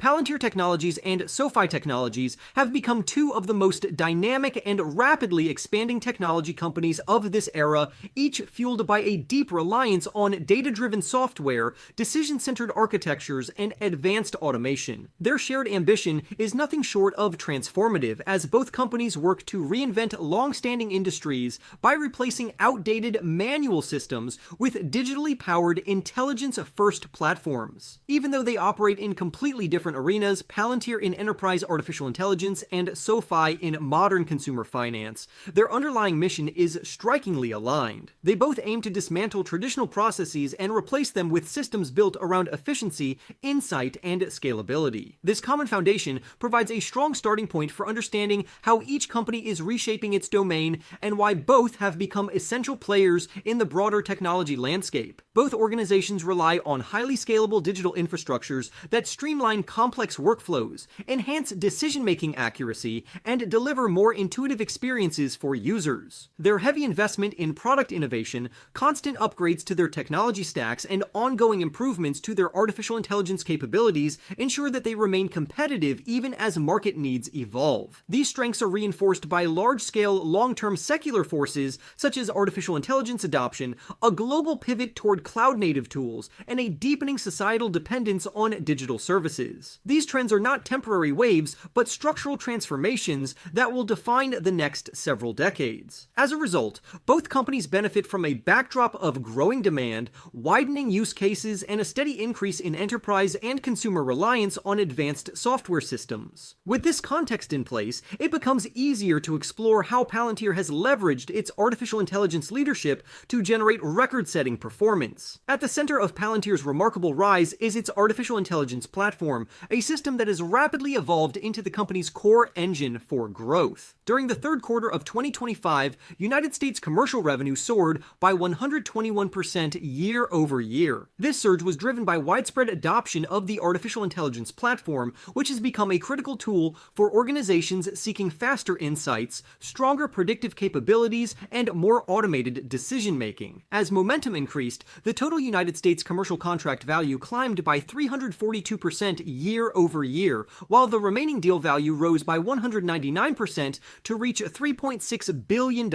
Palantir Technologies and SoFi Technologies have become two of the most dynamic and rapidly expanding technology companies of this era, each fueled by a deep reliance on data-driven software, decision-centered architectures, and advanced automation. Their shared ambition is nothing short of transformative, as both companies work to reinvent long-standing industries by replacing outdated manual systems with digitally powered intelligence-first platforms. Even though they operate in completely different arenas, Palantir in enterprise artificial intelligence and SoFi in modern consumer finance, their underlying mission is strikingly aligned. They both aim to dismantle traditional processes and replace them with systems built around efficiency, insight, and scalability. This common foundation provides a strong starting point for understanding how each company is reshaping its domain and why both have become essential players in the broader technology landscape. Both organizations rely on highly scalable digital infrastructures that streamline complex workflows, enhance decision-making accuracy, and deliver more intuitive experiences for users. Their heavy investment in product innovation, constant upgrades to their technology stacks, and ongoing improvements to their artificial intelligence capabilities ensure that they remain competitive even as market needs evolve. These strengths are reinforced by large-scale, long-term secular forces such as artificial intelligence adoption, a global pivot toward cloud-native tools, and a deepening societal dependence on digital services. These trends are not temporary waves, but structural transformations that will define the next several decades. As a result, both companies benefit from a backdrop of growing demand, widening use cases, and a steady increase in enterprise and consumer reliance on advanced software systems. With this context in place, it becomes easier to explore how Palantir has leveraged its artificial intelligence leadership to generate record-setting performance. At the center of Palantir's remarkable rise is its artificial intelligence platform, a system that has rapidly evolved into the company's core engine for growth. During the third quarter of 2025, United States commercial revenue soared by 121% year over year. This surge was driven by widespread adoption of the artificial intelligence platform, which has become a critical tool for organizations seeking faster insights, stronger predictive capabilities, and more automated decision-making. As momentum increased, the total United States commercial contract value climbed by 342% year over year, while the remaining deal value rose by 199% to reach $3.6 billion.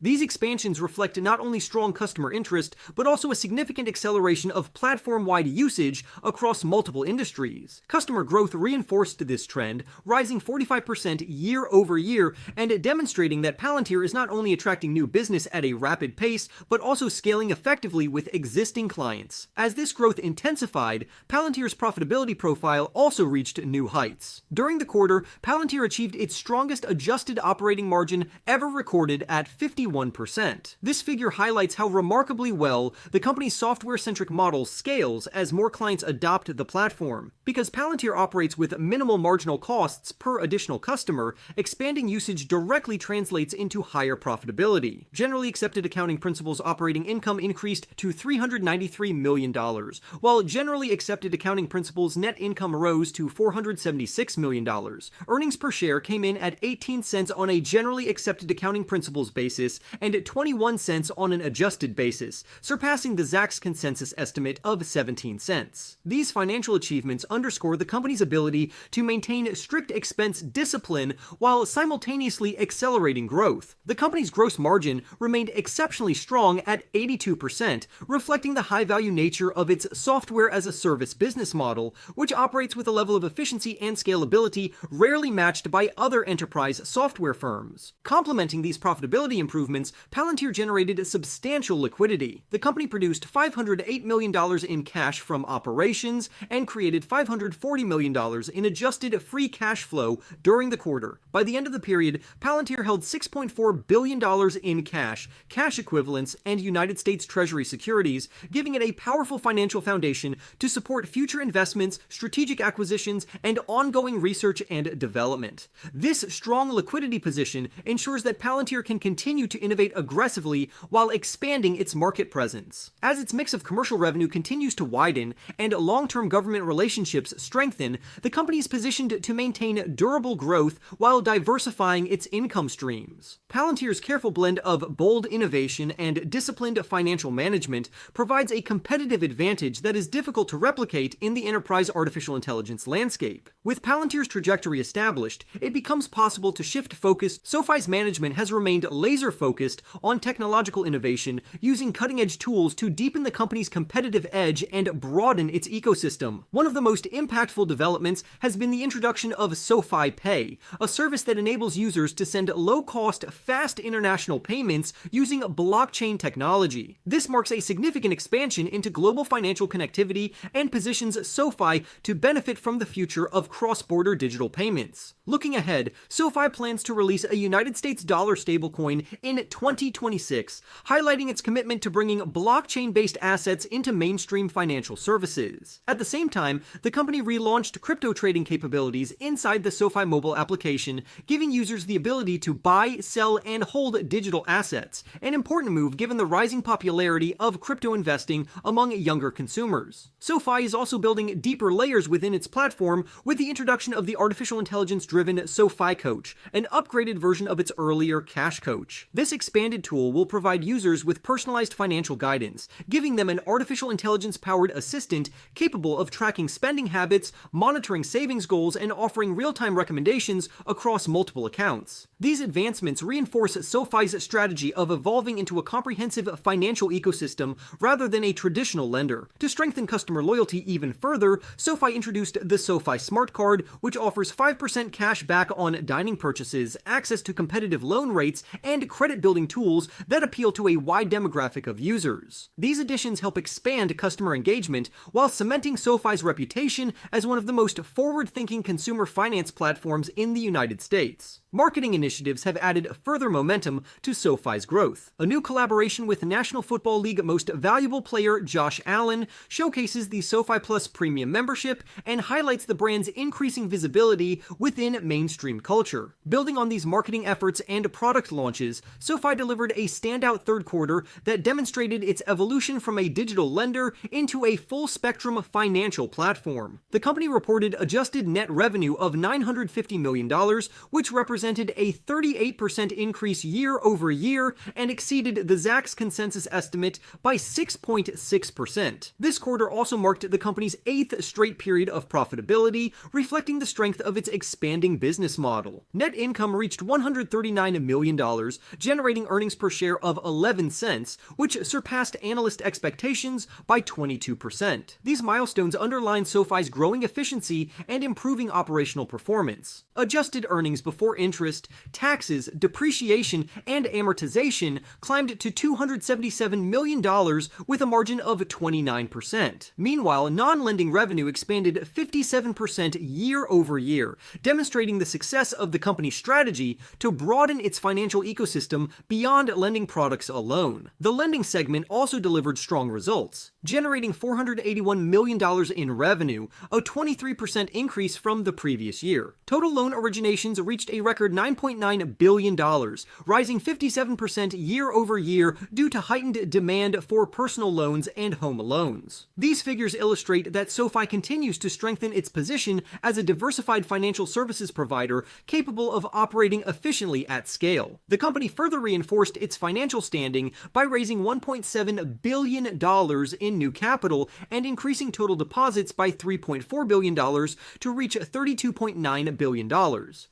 These expansions reflect not only strong customer interest, but also a significant acceleration of platform-wide usage across multiple industries. Customer growth reinforced this trend, rising 45% year over year, and demonstrating that Palantir is not only attracting new business at a rapid pace, but also scaling effectively with existing clients. As this growth intensified, Palantir's profitability profile also reached new heights. During the quarter, Palantir achieved its strongest adjusted operating margin ever recorded at 51%. This figure highlights how remarkably well the company's software-centric model scales as more clients adopt the platform. Because Palantir operates with minimal marginal costs per additional customer, expanding usage directly translates into higher profitability. Generally accepted accounting principles operating income increased to $393 million, while generally accepted accounting principles net income rose to $476 million. Earnings per share came in at 18 cents on a generally accepted accounting principles basis and at 21 cents on an adjusted basis, surpassing the Zacks consensus estimate of 17 cents. These financial achievements underscore the company's ability to maintain strict expense discipline while simultaneously accelerating growth. The company's gross margin remained exceptionally strong at 82%, reflecting the high-value nature of its software-as-a-service business model, which operates with a level of efficiency and scalability rarely matched by other enterprise software firms. Complementing these profitability improvements, Palantir generated substantial liquidity. The company produced $508 million in cash from operations and created $540 million in adjusted free cash flow during the quarter. By the end of the period, Palantir held $6.4 billion in cash, cash equivalents, and United States Treasury securities, giving it a powerful financial foundation to support future investments, strategic acquisitions, and ongoing research and development. This strong liquidity position ensures that Palantir can continue to innovate aggressively while expanding its market presence. As its mix of commercial revenue continues to widen and long-term government relationships strengthen, the company is positioned to maintain durable growth while diversifying its income streams. Palantir's careful blend of bold innovation and disciplined financial management provides a competitive advantage that is difficult to replicate in the enterprise artificial artificial intelligence landscape. With Palantir's trajectory established, it becomes possible to shift focus. SoFi's management has remained laser-focused on technological innovation, using cutting-edge tools to deepen the company's competitive edge and broaden its ecosystem. One of the most impactful developments has been the introduction of SoFi Pay, a service that enables users to send low-cost, fast international payments using blockchain technology. This marks a significant expansion into global financial connectivity and positions SoFi to benefit from the future of cross-border digital payments. Looking ahead, SoFi plans to release a United States dollar stablecoin in 2026, highlighting its commitment to bringing blockchain-based assets into mainstream financial services. At the same time, the company relaunched crypto trading capabilities inside the SoFi mobile application, giving users the ability to buy, sell, and hold digital assets, an important move given the rising popularity of crypto investing among younger consumers. SoFi is also building deeper layers within its platform with the introduction of the artificial intelligence-driven SoFi Coach, an upgraded version of its earlier Cash Coach. This expanded tool will provide users with personalized financial guidance, giving them an artificial intelligence-powered assistant capable of tracking spending habits, monitoring savings goals, and offering real-time recommendations across multiple accounts. These advancements reinforce SoFi's strategy of evolving into a comprehensive financial ecosystem rather than a traditional lender. To strengthen customer loyalty even further, SoFi introduced the SoFi Smart Card, which offers 5% cash back on dining purchases, access to competitive loan rates, and credit-building tools that appeal to a wide demographic of users. These additions help expand customer engagement while cementing SoFi's reputation as one of the most forward-thinking consumer finance platforms in the United States. Marketing initiatives have added further momentum to SoFi's growth. A new collaboration with National Football League Most Valuable Player Josh Allen showcases the SoFi Plus Premium membership and highlights the brand's increasing visibility within mainstream culture. Building on these marketing efforts and product launches, SoFi delivered a standout third quarter that demonstrated its evolution from a digital lender into a full-spectrum financial platform. The company reported adjusted net revenue of $950 million, which represented a 38% increase year over year and exceeded the Zacks consensus estimate by 6.6%. This quarter also marked the company's 8th straight period of profitability, reflecting the strength of its expanding business model. Net income reached $139 million, generating earnings per share of 11 cents, which surpassed analyst expectations by 22%. These milestones underline SoFi's growing efficiency and improving operational performance. Adjusted earnings before interest, taxes, depreciation, and amortization climbed to $277 million with a margin of 29%. Meanwhile, non-lending revenue expanded 57% year over year, demonstrating the success of the company's strategy to broaden its financial ecosystem beyond lending products alone. The lending segment also delivered strong results, generating $481 million in revenue, a 23% increase from the previous year. Total loan originations reached a record $9.9 billion, rising 57% year over year due to heightened demand for personal loans and home loans. These figures illustrate that SoFi continues to strengthen its position as a diversified financial services provider capable of operating efficiently at scale. The company further reinforced its financial standing by raising $1.7 billion in new capital and increasing total deposits by $3.4 billion to reach $32.9 billion.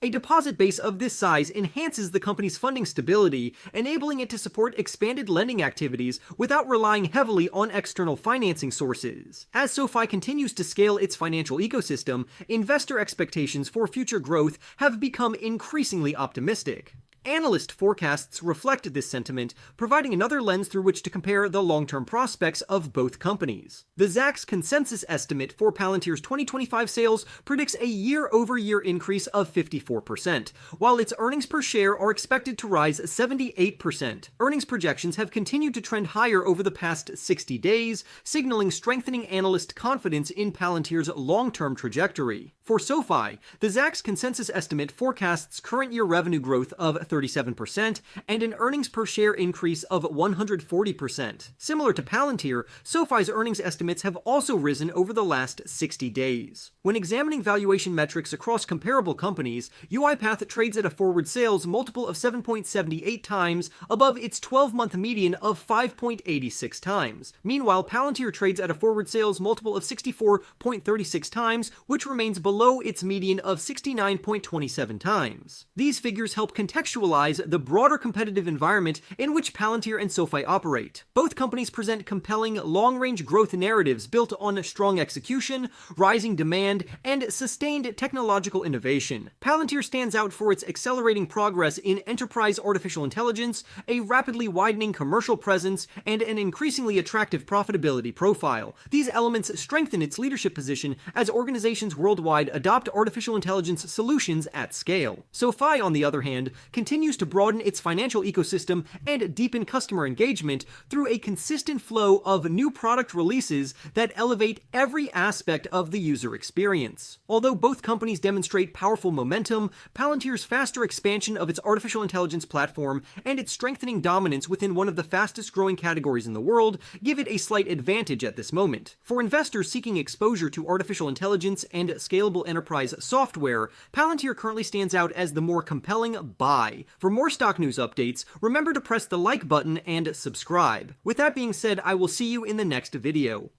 A deposit base of this size enhances the company's funding stability, enabling it to support expanded lending activities without relying heavily on external financing sources. As SoFi continues to scale its financial ecosystem, investor expectations for future growth have become increasingly optimistic. Analyst forecasts reflect this sentiment, providing another lens through which to compare the long-term prospects of both companies. The Zacks consensus estimate for Palantir's 2025 sales predicts a year-over-year increase of 54%, while its earnings per share are expected to rise 78%. Earnings projections have continued to trend higher over the past 60 days, signaling strengthening analyst confidence in Palantir's long-term trajectory. For SoFi, the Zacks consensus estimate forecasts current year revenue growth of 37%, and an earnings per share increase of 140%. Similar to Palantir, SoFi's earnings estimates have also risen over the last 60 days. When examining valuation metrics across comparable companies, UiPath trades at a forward sales multiple of 7.78 times above its 12-month median of 5.86 times. Meanwhile, Palantir trades at a forward sales multiple of 64.36 times, which remains below its median of 69.27 times. These figures help contextualize the broader competitive environment in which Palantir and SoFi operate. Both companies present compelling long-range growth narratives built on strong execution, rising demand, and sustained technological innovation. Palantir stands out for its accelerating progress in enterprise artificial intelligence, a rapidly widening commercial presence, and an increasingly attractive profitability profile. These elements strengthen its leadership position as organizations worldwide adopt artificial intelligence solutions at scale. SoFi, on the other hand, continues to broaden its financial ecosystem and deepen customer engagement through a consistent flow of new product releases that elevate every aspect of the user experience. Although both companies demonstrate powerful momentum, Palantir's faster expansion of its artificial intelligence platform and its strengthening dominance within one of the fastest growing categories in the world give it a slight advantage at this moment. For investors seeking exposure to artificial intelligence and scalable enterprise software, Palantir currently stands out as the more compelling buy. For more stock news updates, remember to press the like button and subscribe. With that being said, I will see you in the next video.